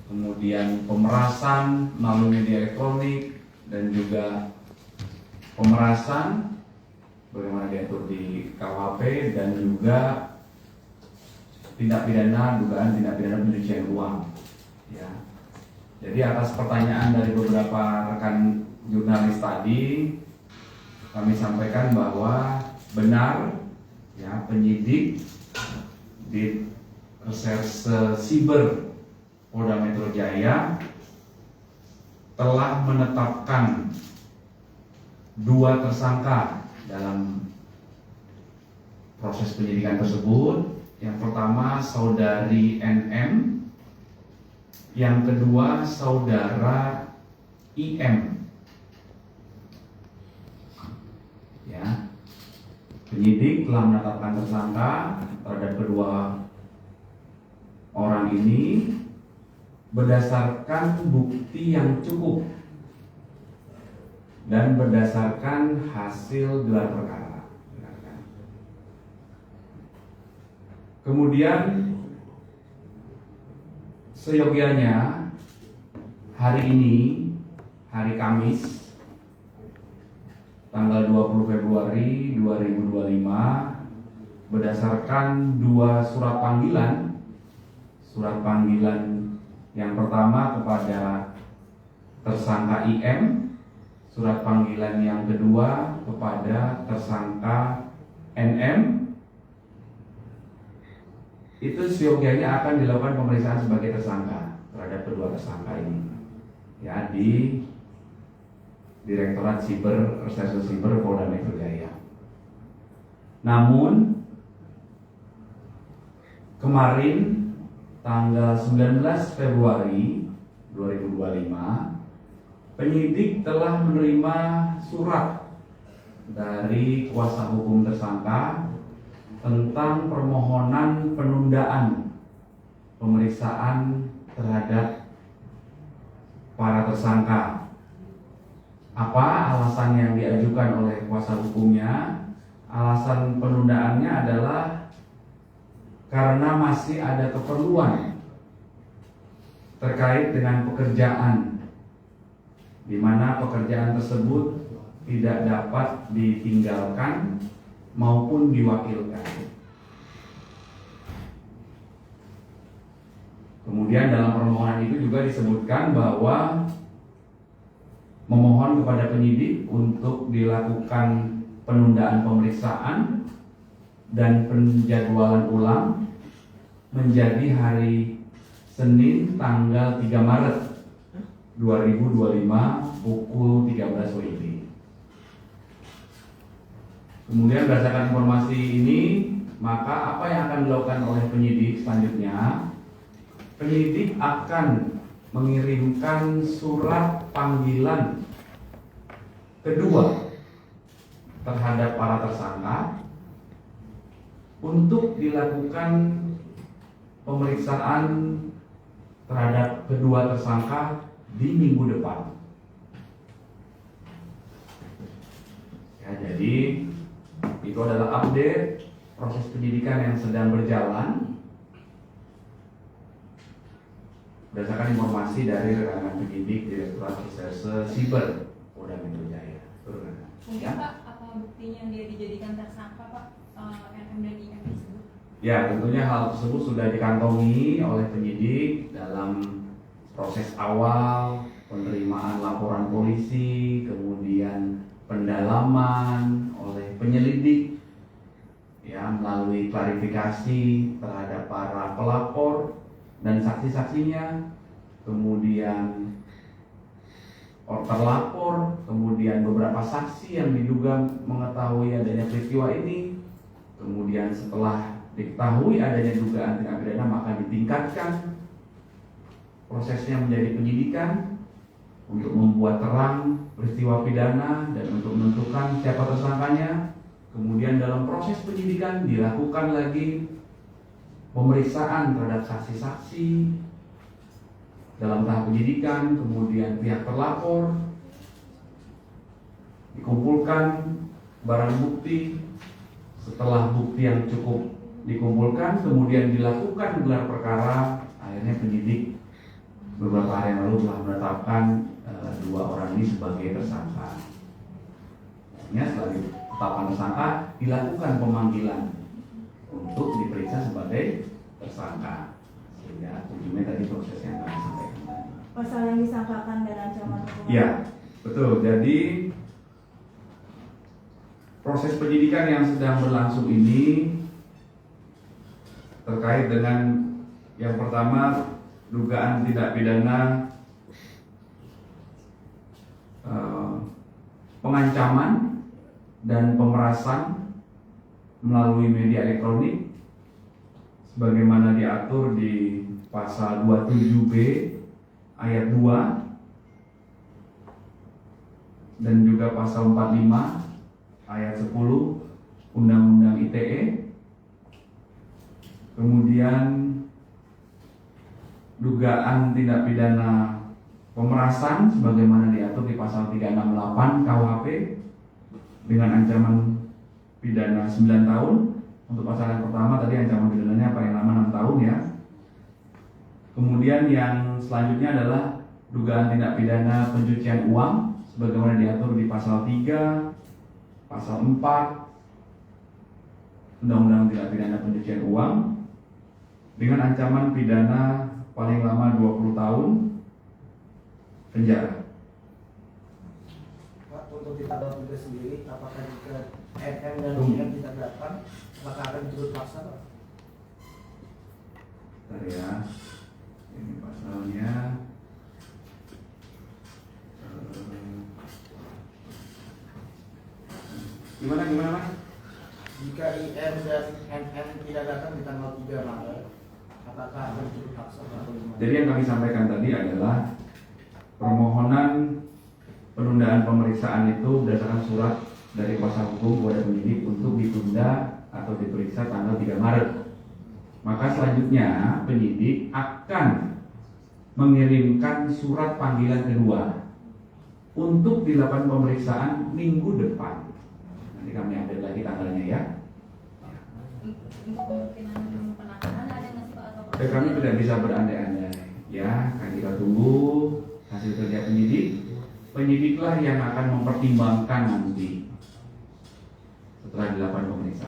kemudian pemerasan melalui media elektronik, dan juga pemerasan bagaimana diatur di KUHP, dan juga tindak pidana, dugaan tindak pidana pencucian uang. Ya. Jadi atas pertanyaan dari beberapa rekan jurnalis tadi, kami sampaikan bahwa benar ya, penyidik di Reserse Siber Polda Metro Jaya telah menetapkan 2 tersangka dalam proses penyidikan tersebut. Yang pertama saudari NM, yang kedua saudara IM. Ya, penyidik telah menetapkan tersangka terhadap kedua orang ini berdasarkan bukti yang cukup dan berdasarkan hasil gelar perkara. Kemudian seyogianya hari ini, hari Kamis, tanggal 20 Februari 2025, berdasarkan 2 surat panggilan. Surat panggilan yang pertama kepada tersangka IM, surat panggilan yang kedua kepada tersangka NM. Itu seyogianya akan dilakukan pemeriksaan sebagai tersangka terhadap kedua tersangka ini ya di Direktorat Reserse Siber Polda Metro Jaya. Namun kemarin tanggal 19 Februari 2025, penyidik telah menerima surat dari kuasa hukum tersangka tentang permohonan penundaan pemeriksaan terhadap para tersangka. Apa alasan yang diajukan oleh kuasa hukumnya? Alasan penundaannya adalah karena masih ada keperluan terkait dengan pekerjaan, di mana pekerjaan tersebut tidak dapat ditinggalkan maupun diwakilkan. Kemudian dalam permohonan itu juga disebutkan bahwa memohon kepada penyidik untuk dilakukan penundaan pemeriksaan dan penjadwalan ulang menjadi hari Senin tanggal 3 Maret 2025 pukul 13 WIB. Kemudian berdasarkan informasi ini, maka apa yang akan dilakukan oleh penyidik selanjutnya? Penyidik akan mengirimkan surat panggilan kedua terhadap para tersangka untuk dilakukan pemeriksaan terhadap kedua tersangka di minggu depan. Ya, jadi itu adalah update proses penyidikan yang sedang berjalan berdasarkan informasi dari rekan-rekan penyidik Direktorat Reserse Siber Polda Metro Jaya. Mungkin ya? Pak, apa buktinya dia dijadikan tersangka Pak, NM dan IM tersebut? Ya, tentunya hal tersebut sudah dikantongi oleh penyidik dalam proses awal penerimaan laporan polisi, kemudian pendalaman oleh penyelidik ya, melalui klarifikasi terhadap para pelapor dan saksi-saksinya, kemudian terlapor, kemudian beberapa saksi yang diduga mengetahui adanya peristiwa ini. Kemudian setelah diketahui adanya dugaan tindak pidana, maka ditingkatkan prosesnya menjadi penyidikan untuk membuat terang peristiwa pidana dan untuk menentukan siapa tersangkanya. Kemudian dalam proses penyidikan dilakukan lagi pemeriksaan terhadap saksi-saksi dalam tahap penyidikan. Kemudian pihak terlapor dikumpulkan barang bukti. Setelah bukti yang cukup dikumpulkan, kemudian dilakukan gelar perkara. Akhirnya penyidik lalu telah menetapkan dua orang ini sebagai tersangka. Setelah ditetapkan tersangka, dilakukan pemanggilan untuk diperiksa sebagai tersangka. Sehingga ujungnya tadi proses yang kami sampaikan tadi. Pasal yang disangkakan dan ancaman hukuman. Ya, betul. Jadi proses penyidikan yang sedang berlangsung ini terkait dengan yang pertama dugaan tindak pidana pengancaman dan pemerasan melalui media elektronik sebagaimana diatur di pasal 27B ayat 2 dan juga pasal 45 ayat 10 Undang-Undang ITE. Kemudian dugaan tindak pidana pemerasan sebagaimana diatur di pasal 368 KUHP dengan ancaman pidana 9 tahun. Untuk pasal yang pertama tadi ancaman pidananya paling lama 6 tahun ya. Kemudian yang selanjutnya adalah dugaan tindak pidana pencucian uang sebagaimana diatur di pasal 3, pasal 4 Undang-Undang Tindak Pidana Pencucian Uang dengan ancaman pidana paling lama 20 tahun penjara. Pak, untuk di tanggal 3 sendiri, apakah jika MM dan IM ditanggapan, apakah akan turut paksa, Pak? Bentar ya, ini pasalnya. Gimana Mas? Jika IM dan MM tidak datang di tanggal 3 Maret, apakah akan turut paksa, Pak? Jadi yang kami sampaikan tadi adalah permohonan penundaan pemeriksaan itu berdasarkan surat dari kuasa hukum kepada penyidik untuk ditunda atau diperiksa tanggal 3 Maret. Maka selanjutnya penyidik akan mengirimkan surat panggilan kedua untuk dilakukan pemeriksaan minggu depan. Nanti kami update lagi tanggalnya ya. Untuk kemungkinan penahanan ada nggak sih Pak atau Kami tidak bisa berandai-andai ya, kan kita tunggu hasil kerja penyidik. Penyidiklah yang akan mempertimbangkan nanti setelah dilakukan pemeriksaan.